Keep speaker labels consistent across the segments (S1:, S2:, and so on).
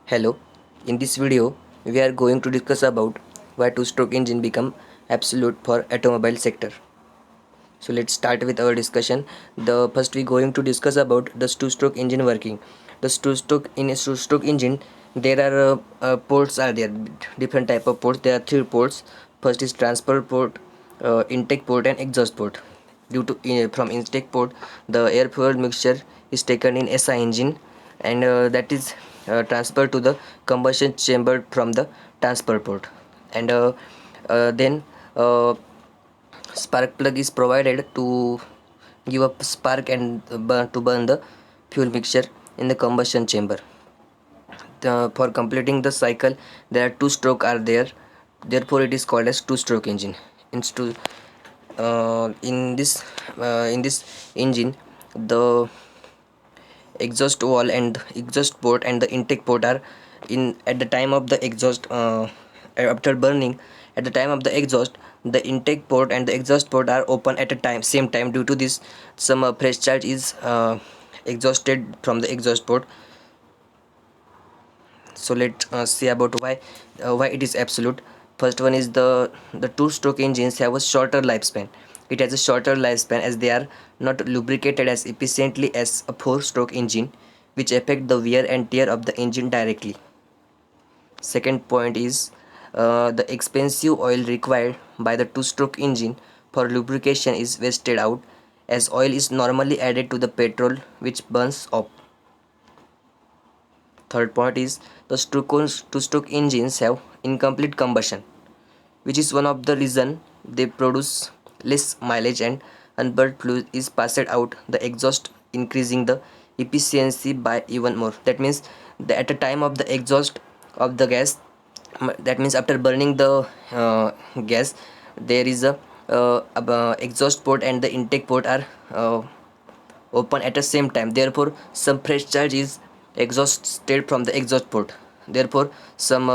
S1: Hello, in this video we are going to discuss about why two-stroke engine become absolute for automobile sector. So let's start with our discussion. The first we going to discuss about the two-stroke engine working. The two-stroke in a two-stroke engine there are ports are there, different type of ports. There are three ports. First is transfer port, intake port and exhaust port. Due to from intake port the air fuel mixture is taken in SI engine and that is transferred to the combustion chamber from the transfer port and then uh, spark plug is provided to give a spark and burn the fuel mixture in the combustion chamber. For completing the cycle there are two stroke are there, therefore it is called as two stroke engine. In this engine the exhaust wall and the exhaust port and the intake port are in at the time of the exhaust after burning. At the time of the exhaust the intake port and the exhaust port are open at a same time. Due to this some fresh charge is exhausted from the exhaust port. So let's see about why it is absolute. First one is the two stroke engines have a shorter lifespan. It has a shorter lifespan as they are not lubricated as efficiently as a four stroke engine, which affect the wear and tear of the engine directly. Second point is the expensive oil required by the two stroke engine for lubrication is wasted out, as oil is normally added to the petrol which burns up. Third point is the two-stroke engines have incomplete combustion, which is one of the reason they produce less mileage and unburned fluid is passed out the exhaust, increasing the efficiency by even more. That means at the time of the exhaust of the gas, that means after burning the gas, there is a exhaust port and the intake port are open at the same time. Therefore some fresh charge is exhausted from the exhaust port. Therefore some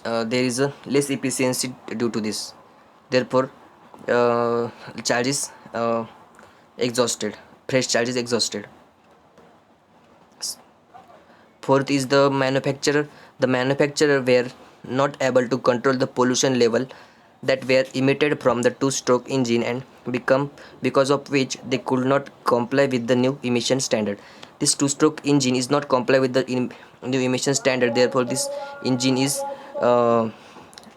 S1: there is a less efficiency due to this. Therefore charge is exhausted, fresh charge is exhausted. Fourth is the manufacturer were not able to control the pollution level that were emitted from the two-stroke engine and become because of which they could not comply with the new emission standard. This two-stroke engine is not comply with the new emission standard. Therefore this engine is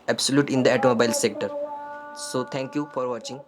S1: absolute in the automobile sector. So thank you for watching.